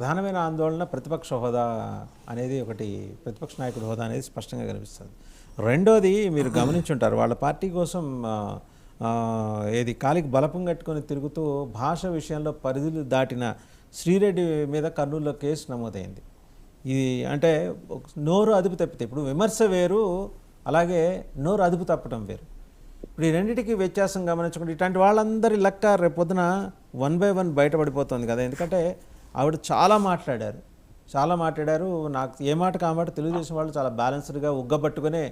ప్రధానమైన ఆందోళన ప్రతిపక్ష హోదా అనేది ఒకటి, ప్రతిపక్ష నాయకుడి హోదా అనేది స్పష్టంగా కనిపిస్తుంది. రెండోది మీరు గమనించుంటారు, వాళ్ళ పార్టీ కోసం ఏది కాలికి బలపం కట్టుకొని తిరుగుతూ భాష విషయంలో పరిధులు దాటిన శ్రీరెడ్డి మీద కర్నూలులో కేసు నమోదైంది. ఇది అంటే నోరు అదుపు తప్పితే, ఇప్పుడు విమర్శ వేరు, అలాగే నోరు అదుపు తప్పడం వేరు. ఇప్పుడు ఈ రెండింటికి వ్యత్యాసం గమనించకుండా ఇట్లాంటి వాళ్ళందరి లెక్క రేపొద్దున 1 by 1 బయటపడిపోతుంది కదా. ఎందుకంటే ఆవిడ చాలా మాట్లాడారు. నాకు ఏ మాటకు ఆ మాట తెలుగుదేశం వాళ్ళు చాలా బ్యాలెన్స్డ్గా ఉగ్గబట్టుకునే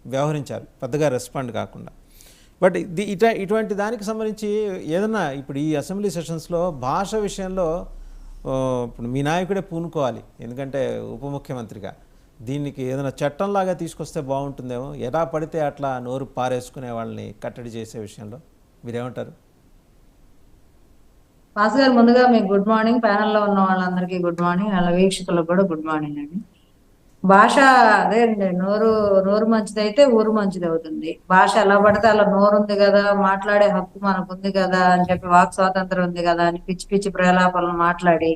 వ్యవహరించారు, పెద్దగా రెస్పాండ్ కాకుండా. బట్ ఇటువంటి దానికి సంబంధించి ఏదన్నా ఇప్పుడు ఈ అసెంబ్లీ సెషన్స్లో భాష విషయంలో ఇప్పుడు మీ నాయకుడే పూనుకోవాలి, ఎందుకంటే ఉప ముఖ్యమంత్రిగా దీనికి ఏదైనా చట్టంలాగా తీసుకొస్తే బాగుంటుందేమో. ఎలా పడితే అట్లా నోరు పారేసుకునే వాళ్ళని కట్టడి చేసే విషయంలో మీరేమంటారు? వాసు గారు, ముందుగా మీకు గుడ్ మార్నింగ్. ప్యానెల్లో ఉన్న వాళ్ళందరికీ గుడ్ మార్నింగ్, అలా వీక్షకులకు కూడా గుడ్ మార్నింగ్ అండి. భాష అదే అండి, నోరు నోరు మంచిదైతే ఊరు మంచిది అవుతుంది. భాష ఎలా పడితే అలా నోరు ఉంది కదా, మాట్లాడే హక్కు మనకు ఉంది కదా అని చెప్పి, వాక్ స్వాతంత్రం ఉంది కదా అని పిచ్చి పిచ్చి ప్రలాపాలను మాట్లాడి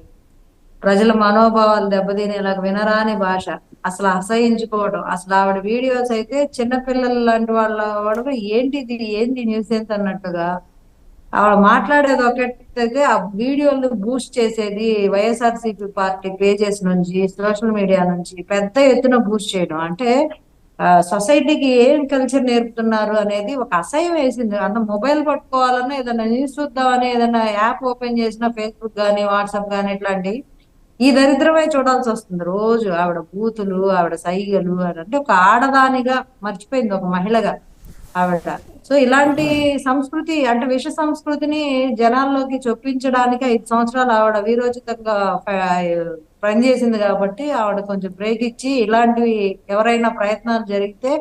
ప్రజల మనోభావాలు దెబ్బతినేలాగా వినరాని భాష, అసలు అసహించుకోవడం. అసలు ఆవిడ వీడియోస్ అయితే చిన్నపిల్లలు లాంటి వాళ్ళ వాడు ఏంటి న్యూస్ అన్నట్టుగా ఆవిడ మాట్లాడేది ఒకటైతే, ఆ వీడియోలు బూస్ట్ చేసేది వైఎస్ఆర్సీపీ పార్టీ పేజెస్ నుంచి, సోషల్ మీడియా నుంచి పెద్ద ఎత్తున బూస్ట్ చేయడం. అంటే సొసైటీకి ఏం కల్చర్ నేర్పుతున్నారు అనేది ఒక అసహ్యం వేసింది. అంత మొబైల్ పట్టుకోవాలన్నా, ఏదైనా న్యూస్ చూద్దామని ఏదైనా యాప్ ఓపెన్ చేసినా, ఫేస్బుక్ కానీ వాట్సాప్ కానీ ఇట్లాంటి ఈ దరిద్రమే చూడాల్సి వస్తుంది రోజు. ఆవిడ బూతులు, ఆవిడ సైగలు అంటే ఒక ఆడదానిగా మర్చిపోయింది, ఒక మహిళగా ఆవిడ. సో ఇలాంటి సంస్కృతి అంటే విష సంస్కృతిని జనాల్లోకి చొప్పించడానికి 5 సంవత్సరాలు ఆవిడ వీరోచితంగా పనిచేసింది. కాబట్టి ఆవిడ కొంచెం బ్రేక్ ఇచ్చి, ఇలాంటివి ఎవరైనా ప్రయత్నాలు జరిగితే,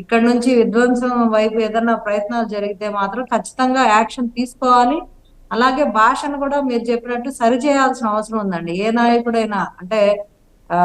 ఇక్కడ నుంచి విధ్వంసం వైపు ఏదైనా ప్రయత్నాలు జరిగితే మాత్రం ఖచ్చితంగా యాక్షన్ తీసుకోవాలి. అలాగే భాషను కూడా మీరు చెప్పినట్టు సరిచేయాల్సిన అవసరం ఉందండి. ఏ నాయకుడైనా అంటే ఆ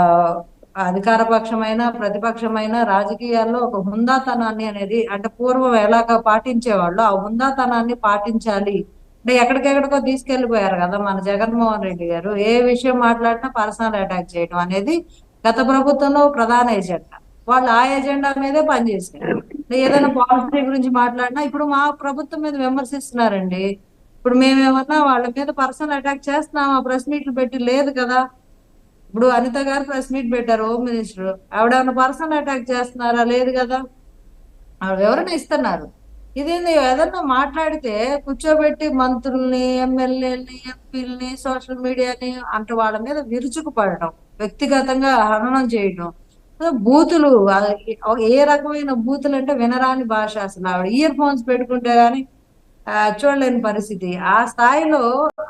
అధికార పక్షమైన ప్రతిపక్షమైన రాజకీయాల్లో ఒక హుందాతనాన్ని అనేది, అంటే పూర్వం ఎలాగ పాటించేవాళ్ళు ఆ హుందాతనాన్ని పాటించాలి. అంటే ఎక్కడికెక్కడికో తీసుకెళ్లిపోయారు కదా మన జగన్మోహన్ రెడ్డి గారు. ఏ విషయం మాట్లాడినా పర్సనల్ అటాక్ చేయడం అనేది గత ప్రభుత్వంలో ప్రధాన ఎజెండా. వాళ్ళు ఆ ఎజెండా మీదే పనిచేశారు. ఏదైనా పాలసీ గురించి మాట్లాడినా ఇప్పుడు మా ప్రభుత్వం మీద విమర్శిస్తున్నారండి. ఇప్పుడు మేమేమన్నా వాళ్ళ మీద పర్సనల్ అటాక్ చేస్తున్నామా? ప్రెస్ మీట్లు పెట్టి లేదు కదా. ఇప్పుడు అనిత గారు ప్రెస్ మీట్ పెట్టారు, హోమ్ మినిస్టర్. ఆవిడ ఏమైనా పర్సనల్ అటాక్ చేస్తున్నారా? లేదు కదా. ఆవిడ ఎవరైనా ఇస్తున్నారు. ఇదేంది, ఏదన్నా మాట్లాడితే కూర్చోబెట్టి మంత్రుల్ని, ఎమ్మెల్యేలని, ఎంపీలని, సోషల్ మీడియాని అంటే వాళ్ళ మీద విరుచుకుపడటం, వ్యక్తిగతంగా హననం చేయడం, బూతులు. ఏ రకమైన బూతులు అంటే వినరాని భాష. అసలు ఆవిడ ఇయర్ ఫోన్స్ పెట్టుకుంటే గానీ చూడలేని పరిస్థితి. ఆ స్థాయిలో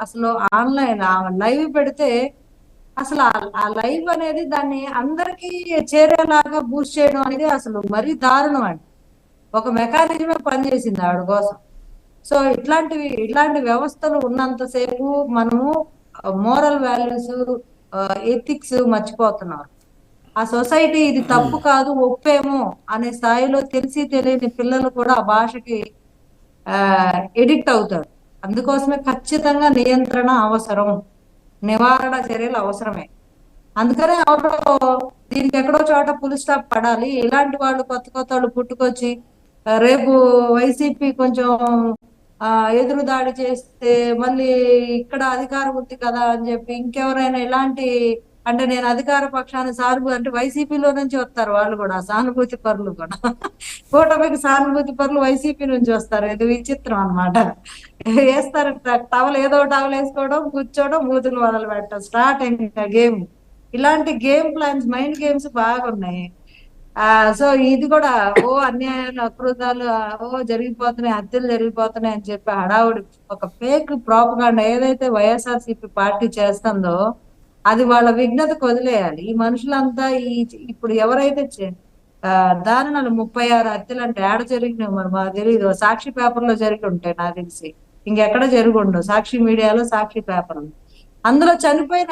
అసలు ఆన్లైన్ లైవ్ పెడితే అసలు ఆ లైవ్ అనేది దాన్ని అందరికీ చేరేలాగా బూస్ట్ చేయడం అనేది అసలు మరీ దారుణం అండి. ఒక మెకానిజమే పనిచేసింది ఆవిడ కోసం. సో ఇట్లాంటి వ్యవస్థలు ఉన్నంతసేపు మనము మోరల్ వాల్యూస్, ఎథిక్స్ మర్చిపోతున్నారు. ఆ సొసైటీ ఇది తప్పు కాదు, ఒప్పేమో అనే స్థాయిలో తెలిసి తెలియని పిల్లలు కూడా ఆ భాషకి ఎడిక్ట్ అవుతారు. అందుకోసమే ఖచ్చితంగా నియంత్రణ అవసరం, నివారణ చర్యలు అవసరమే. అందుకనే ఎవరో దీనికి ఎక్కడో చోట పులి స్టాప్ పడాలి. ఇలాంటి వాళ్ళు కొత్త కొత్త వాళ్ళు పుట్టుకొచ్చి రేపు వైసీపీ కొంచెం ఎదురు దాడి చేస్తే మళ్ళీ ఇక్కడ అధికారం ఉంది కదా అని చెప్పి ఇంకెవరైనా ఇలాంటి, అంటే నేను అధికార పక్షాన్ని అంటే వైసీపీలో నుంచి వస్తారు వాళ్ళు కూడా, సానుభూతి పరులు కూడా. కూటమికి సానుభూతి పరులు వైసీపీ నుంచి వస్తారు. ఇది విచిత్రం అన్నమాట. వేస్తారు టవల్, ఏదో టవల్ వేసుకోవడం, కూర్చోవడం, బూతులు మొదలు పెట్టడం, స్టార్ట్ ఇంకా గేమ్. ఇలాంటి గేమ్ ప్లాన్స్, మైండ్ గేమ్స్ బాగున్నాయి. సో ఇది కూడా అన్యాయాలు, అకృతాలు జరిగిపోతున్నాయి, హత్యలు జరిగిపోతున్నాయి అని చెప్పి హడావుడి, ఒక ఫేక్ ప్రాపగాండా ఏదైతే వైఎస్ఆర్సీపీ పార్టీ చేస్తుందో అది వాళ్ళ విఘ్నతకు వదిలేయాలి. ఈ మనుషులంతా ఇప్పుడు ఎవరైతే దారుణాలు 36 హత్యలు అంటే ఏడ జరిగినాయి మరి మాకు తెలియదు. సాక్షి పేపర్లో జరిగి ఉంటాయి నాకు తెలిసి, ఇంకెక్కడ జరిగి ఉండవు. సాక్షి మీడియాలో, సాక్షి పేపర్లో. అందులో చనిపోయిన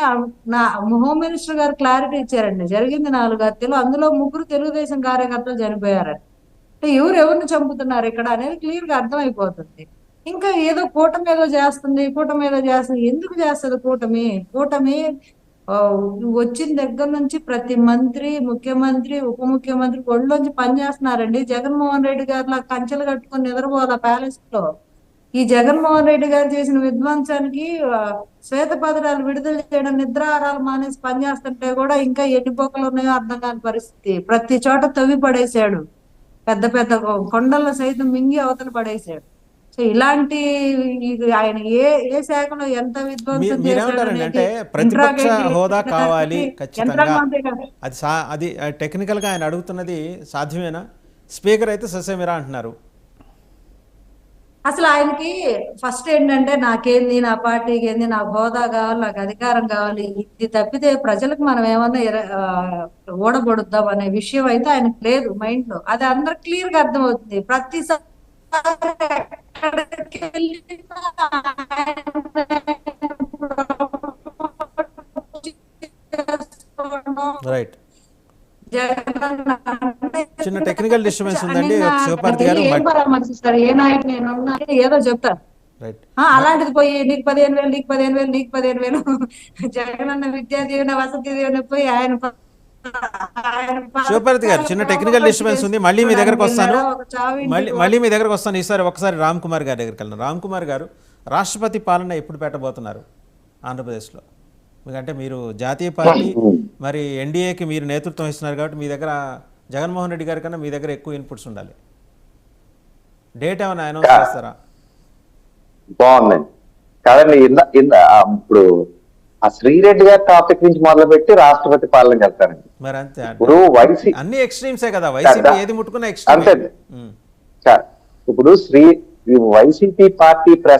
నా హోమ్ మినిస్టర్ గారు క్లారిటీ ఇచ్చారండి. జరిగింది 4 హత్యలు, అందులో 3 తెలుగుదేశం కార్యకర్తలు చనిపోయారండి. అంటే ఎవరిని చంపుతున్నారు ఇక్కడ అనేది క్లియర్ గా అర్థమైపోతుంది. ఇంకా ఏదో కూటమి ఏదో చేస్తుంది, కూటమి ఏదో చేస్తుంది. ఎందుకు చేస్తుంది కూటమి? వచ్చిన దగ్గర నుంచి ప్రతి మంత్రి, ముఖ్యమంత్రి, ఉప ముఖ్యమంత్రి ఒళ్ళొంచి పనిచేస్తున్నారండి. జగన్మోహన్ రెడ్డి గారు కంచెలు కట్టుకొని నిద్రపోవాల ప్యాలెస్ లో. ఈ జగన్మోహన్ రెడ్డి గారు చేసిన విధ్వంసానికి శ్వేతపత్రాలు విడుదల చేయడం, నిద్రాహారాలు మానేసి పనిచేస్తుంటే కూడా ఇంకా ఎన్ని బొక్కలు ఉన్నాయో అర్థం కాని పరిస్థితి. ప్రతి చోట తవ్వి పడేశాడు, పెద్ద పెద్ద కొండల్లో సైతం మింగి అవతల పడేశాడు. సో ఇలాంటి ఆయన ఏ ఏ శాఖలో ఎంత విధ్వంసం చేశాడు మీరేమంటారండి? అంటే అనేది ప్రతిపక్ష హోదా కావాలి ఖచ్చితంగా, యంత్రాంగం కాదు. అది టెక్నికల్గా ఆయన అడుగుతున్నది సాధ్యమేనా? స్పీకర్ అయితే ససేమిరా అంటున్నారు. అసలు ఆయనకి ఫస్ట్ ఏంటంటే నాకేంది, నా పార్టీకి ఏంది, నాకు హోదా కావాలి, నాకు అధికారం కావాలి, ఇది తప్పితే ప్రజలకు మనం ఏమన్నా ఓడబడుద్దాం అనే విషయం అయితే ఆయనకు లేదు మైండ్ లో. అది అందరికి క్లియర్ గా అర్థమవుతుంది. ప్రతిసారి ఎక్కడికి వెళ్ళినా రైట్. జగన్ అంటే చిన్న టెక్నికల్ డిస్టర్బెన్స్ ఉందండి నిన్న శివపార్తి గారు. ఏం పరామర్శిస్తారు, ఏ నాయకుడు నేను ఉన్నా అని ఏదో చెప్తారు. రైట్. అలాంటిది పోయి నీకు 15,000, నీకు 15,000, నీకు 15,000 జగన్ అన్న విద్యా దీవెన, వసతి దీవెన పోయి ఆయన శివపార్తి గారు, చిన్న టెక్నికల్ డిస్టర్బెన్స్ ఉంది, మళ్ళీ మీ దగ్గరకు వస్తాను. మళ్ళీ మీ దగ్గరకు వస్తాను. ఈసారి ఒకసారి రామ్ కుమార్ గారి దగ్గరికి వెళ్ళను. రామ్ కుమార్ గారు, రాష్ట్రపతి పాలన ఎప్పుడు పెట్టబోతున్నారు ఆంధ్రప్రదేశ్లో? ఎందుకంటే మీరు జాతీయ పార్టీ, మరి ఎన్డీఏకి మీరు నేతృత్వం ఇస్తున్నారు కాబట్టి మీ దగ్గర జగన్మోహన్ రెడ్డి గారి కన్నా మీ దగ్గర ఎక్కువ ఇన్పుట్స్ ఉండాలి. డేట్ ఏమైనా అనౌన్స్ చేస్తారా? బాగుందండి. కాదండి, ఇప్పుడు ఆ శ్రీరెడ్డి గారి టాపిక్ నుంచి మొదలుపెట్టి రాష్ట్రపతి పాలనకి వెళ్తారండి. మరి అంతే, ఇప్పుడు అన్ని ఎక్స్ట్రీమ్సే కదా, వైసీపీ ఏది ముట్టుకున్నా ఎక్స్ట్రీమ్. అంతే. ఇప్పుడు వైసీపీ పార్టీ ప్రెస్